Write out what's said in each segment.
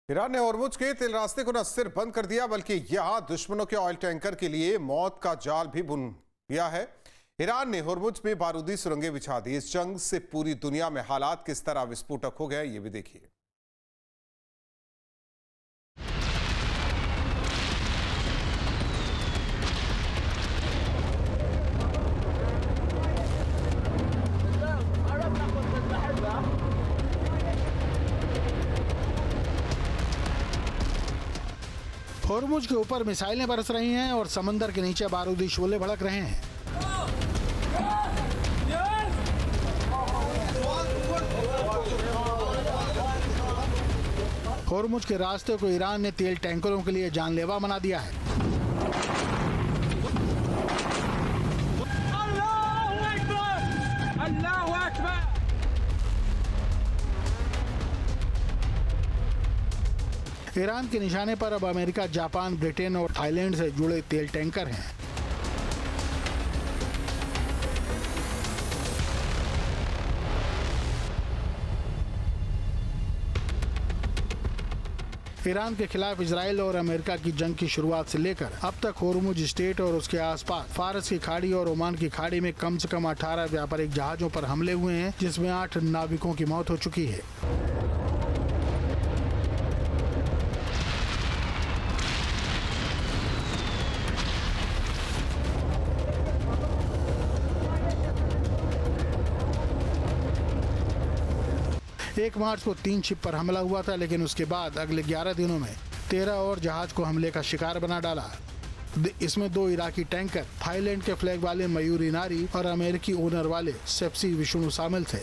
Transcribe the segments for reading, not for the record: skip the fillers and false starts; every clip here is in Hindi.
ईरान ने होर्मुज के तेल रास्ते को न सिर्फ बंद कर दिया बल्कि यहां दुश्मनों के ऑयल टैंकर के लिए मौत का जाल भी बुन दिया है। ईरान ने होर्मुज में बारूदी सुरंगें बिछा दी। इस जंग से पूरी दुनिया में हालात किस तरह विस्फोटक हो गए, ये भी देखिए। होर्मुज के ऊपर मिसाइलें बरस रही हैं और समंदर के नीचे बारूदी शोले भड़क रहे हैं। होर्मुज के रास्ते को ईरान ने तेल टैंकरों के लिए जानलेवा बना दिया है। ईरान के निशाने पर अब अमेरिका, जापान, ब्रिटेन और थाईलैंड से जुड़े तेल टैंकर हैं। ईरान के खिलाफ इजराइल और अमेरिका की जंग की शुरुआत से लेकर अब तक होर्मुज स्टेट और उसके आसपास फारस की खाड़ी और ओमान की खाड़ी में कम से कम 18 व्यापारिक जहाजों पर हमले हुए हैं, जिसमें 8 नाविकों की मौत हो चुकी है। एक मार्च को 3 शिप पर हमला हुआ था, लेकिन उसके बाद अगले 11 दिनों में 13 और जहाज को हमले का शिकार बना डाला। इसमें 2 इराकी टैंकर, थाईलैंड के फ्लैग वाले मयूरी नारी और अमेरिकी ओनर वाले सेप्सी विष्णु शामिल थे।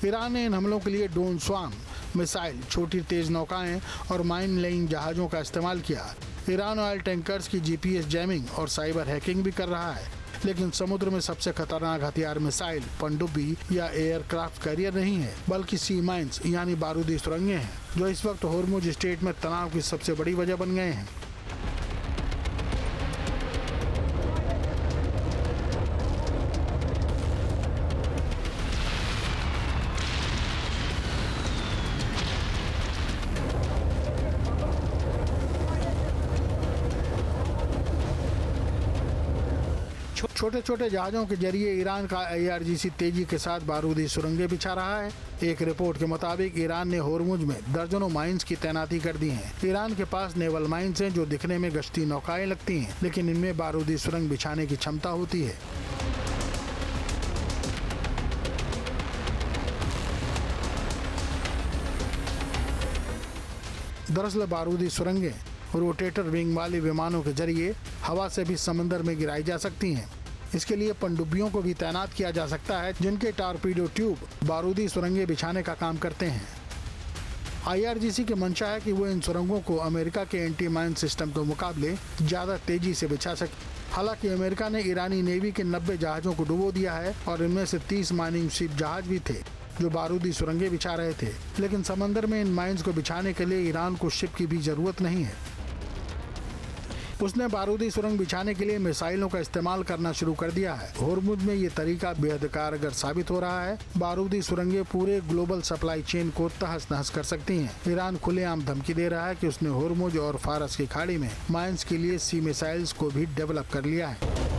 ईरान ने इन हमलों के लिए ड्रोन स्वाम, मिसाइल, छोटी तेज नौकाएं और माइन लेइंग जहाजों का इस्तेमाल किया। ईरान ऑयल टैंकर्स की GPS जैमिंग और साइबर हैकिंग भी कर रहा है, लेकिन समुद्र में सबसे खतरनाक हथियार मिसाइल, पनडुब्बी या एयरक्राफ्ट कैरियर नहीं है, बल्कि सी माइंस यानी बारूदी सुरंगें हैं, जो इस वक्त होर्मुज स्टेट में तनाव की सबसे बड़ी वजह बन गए हैं। छोटे छोटे जहाजों के जरिए ईरान का IRGC तेजी के साथ बारूदी सुरंगें बिछा रहा है। एक रिपोर्ट के मुताबिक ईरान ने होर्मुज में दर्जनों माइंस की तैनाती कर दी है। ईरान के पास नेवल माइंस हैं, जो दिखने में गश्ती नौकाएं लगती हैं, लेकिन इनमें बारूदी सुरंग बिछाने की क्षमता होती है। दरअसल बारूदी सुरंगें रोटेटर विंग वाले विमानों के जरिए हवा से भी समंदर में गिराई जा सकती हैं। इसके लिए पनडुब्बियों को भी तैनात किया जा सकता है, जिनके टारपीडो ट्यूब बारूदी सुरंगें बिछाने का काम करते हैं। IRGC की मंशा है कि वो इन सुरंगों को अमेरिका के एंटी माइन सिस्टम के मुकाबले ज्यादा तेजी से बिछा सके। हालांकि अमेरिका ने ईरानी नेवी के 90 जहाजों को डुबो दिया है और इनमें से 30 माइनिंग शिप जहाज भी थे जो बारूदी सुरंगें बिछा रहे थे, लेकिन समंदर में इन माइंस को बिछाने के लिए ईरान को शिप की भी जरूरत नहीं है। उसने बारूदी सुरंग बिछाने के लिए मिसाइलों का इस्तेमाल करना शुरू कर दिया है। होर्मुज में ये तरीका बेहद कारगर साबित हो रहा है। बारूदी सुरंगें पूरे ग्लोबल सप्लाई चेन को तहस नहस कर सकती हैं। ईरान खुलेआम धमकी दे रहा है कि उसने होर्मुज और फारस की खाड़ी में माइंस के लिए सी मिसाइल्स को भी डेवलप कर लिया है।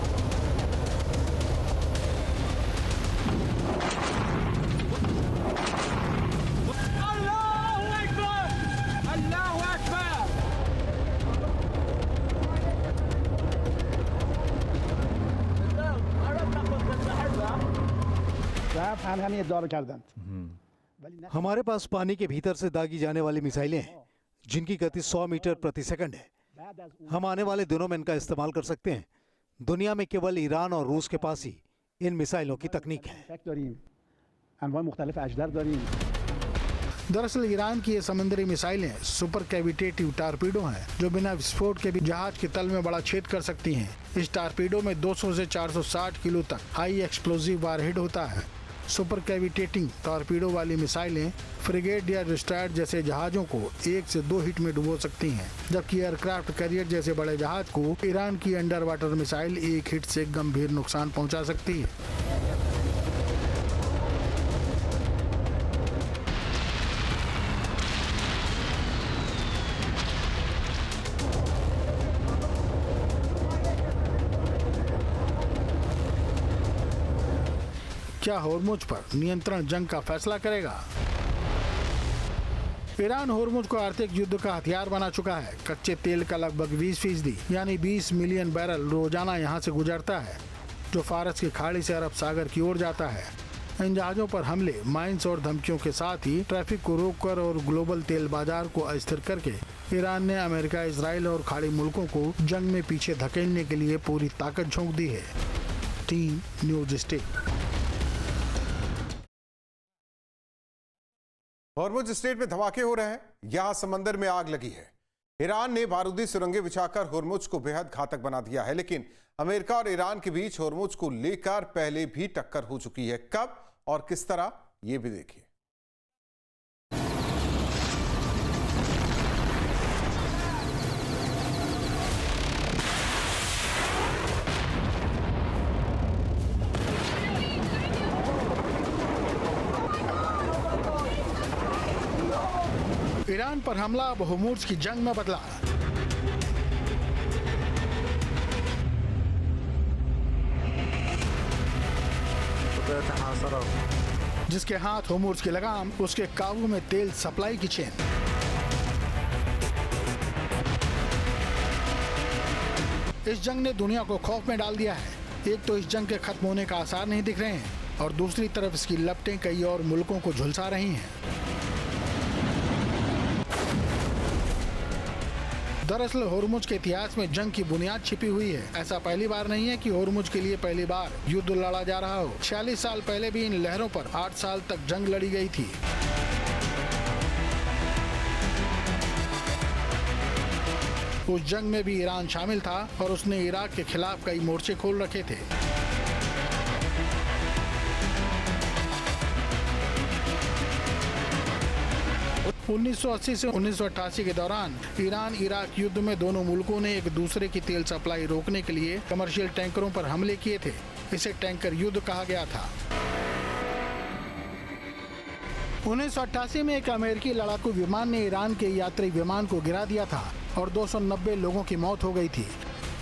हमारे पास पानी के भीतर से दागी जाने वाली मिसाइलें हैं, जिनकी गति 100 मीटर प्रति सेकंड है। हम आने वाले दिनों में इनका इस्तेमाल कर सकते हैं। दुनिया में केवल ईरान और रूस के पास ही इन मिसाइलों की तकनीक है। दरअसल ईरान की ये समुद्री मिसाइलें सुपर कैविटेटिव टारपीडो हैं, जो बिना विस्फोट के भी जहाज के तल में बड़ा छेद कर सकती हैं। इस टारपीडो में 200 से 460 किलो तक हाई एक्सप्लोजिव वारहेड होता है। सुपर कैविटेटिंग टॉर्पीडो वाली मिसाइलें फ्रिगेट या डिस्ट्रॉयर जैसे जहाजों को 1 से 2 हिट में डुबो सकती हैं, जबकि एयरक्राफ्ट कैरियर जैसे बड़े जहाज को ईरान की अंडर वाटर मिसाइल 1 हिट से गंभीर नुकसान पहुंचा सकती है। क्या होर्मुज पर नियंत्रण जंग का फैसला करेगा? ईरान होर्मुज को आर्थिक युद्ध का हथियार बना चुका है। कच्चे तेल का लगभग 20% यानी 20 मिलियन बैरल रोजाना यहाँ से गुजरता है, जो फारस की खाड़ी से अरब सागर की ओर जाता है। इन जहाजों पर हमले, माइंस और धमकियों के साथ ही ट्रैफिक को रोककर और ग्लोबल तेल बाजार को अस्थिर करके ईरान ने अमेरिका, इजराइल और खाड़ी मुल्कों को जंग में पीछे धकेलने के लिए पूरी ताकत झोंक दी है। Team news state. Hormuz strait में धमाके हो रहे हैं, यहां समंदर में आग लगी है। ईरान ने बारूदी सुरंगें बिछाकर हॉर्मुज को बेहद घातक बना दिया है, लेकिन अमेरिका और ईरान के बीच हॉर्मुज को लेकर पहले भी टक्कर हो चुकी है। कब और किस तरह, ये भी देखिए। ईरान पर हमला अब होर्मुज की जंग में बदला। जिसके हाथ होर्मुज की लगाम, उसके काबू में तेल सप्लाई की चेन। इस जंग ने दुनिया को खौफ में डाल दिया है। एक तो इस जंग के खत्म होने का आसार नहीं दिख रहे हैं और दूसरी तरफ इसकी लपटें कई और मुल्कों को झुलसा रही हैं। दरअसल होर्मुज के इतिहास में जंग की बुनियाद छिपी हुई है। ऐसा पहली बार नहीं है कि होर्मुज के लिए पहली बार युद्ध लड़ा जा रहा हो। 46 साल पहले भी इन लहरों पर 8 साल तक जंग लड़ी गई थी। उस जंग में भी ईरान शामिल था और उसने इराक के खिलाफ कई मोर्चे खोल रखे थे। उन्नीस सौ 1980 से 1988 के दौरान ईरान इराक युद्ध में दोनों मुल्कों ने एक दूसरे की तेल सप्लाई रोकने के लिए कमर्शियल टैंकरों पर हमले किए थे। इसे टैंकर युद्ध कहा गया था। 1988 में एक अमेरिकी लड़ाकू विमान ने ईरान के यात्री विमान को गिरा दिया था और 290 लोगों की मौत हो गई थी।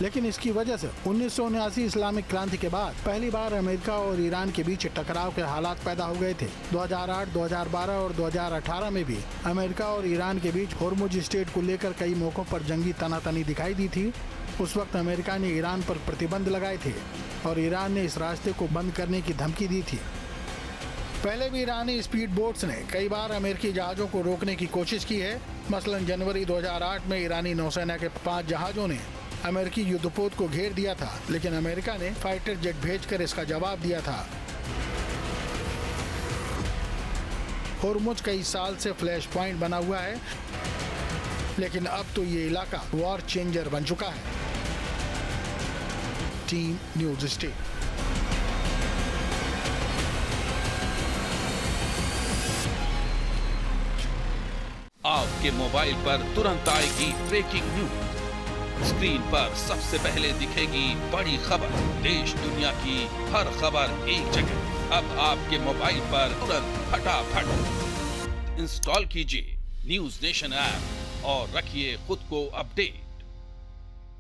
लेकिन इसकी वजह से 1979 इस्लामिक क्रांति के बाद पहली बार अमेरिका और ईरान के बीच टकराव के हालात पैदा हो गए थे। 2008, 2012 और 2018 में भी अमेरिका और ईरान के बीच होर्मुज स्ट्रेट को लेकर कई मौकों पर जंगी तनातनी दिखाई दी थी। उस वक्त अमेरिका ने ईरान पर प्रतिबंध लगाए थे और ईरान ने इस रास्ते को बंद करने की धमकी दी थी। पहले भी ईरानी स्पीड बोट्स ने कई बार अमेरिकी जहाजों को रोकने की कोशिश की है। मसलन जनवरी 2008 में ईरानी नौसेना के 5 जहाजों ने अमेरिकी युद्धपोत को घेर दिया था, लेकिन अमेरिका ने फाइटर जेट भेजकर इसका जवाब दिया था। होर्मुज कई साल से फ्लैश पॉइंट बना हुआ है, लेकिन अब तो ये इलाका वॉर चेंजर बन चुका है। Team news state. आपके मोबाइल पर तुरंत आएगी ब्रेकिंग न्यूज। स्क्रीन पर सबसे पहले दिखेगी बड़ी खबर। देश दुनिया की हर खबर एक जगह। अब आपके मोबाइल पर तुरंत फटाफट इंस्टॉल कीजिए न्यूज नेशन ऐप और रखिए खुद को अपडेट।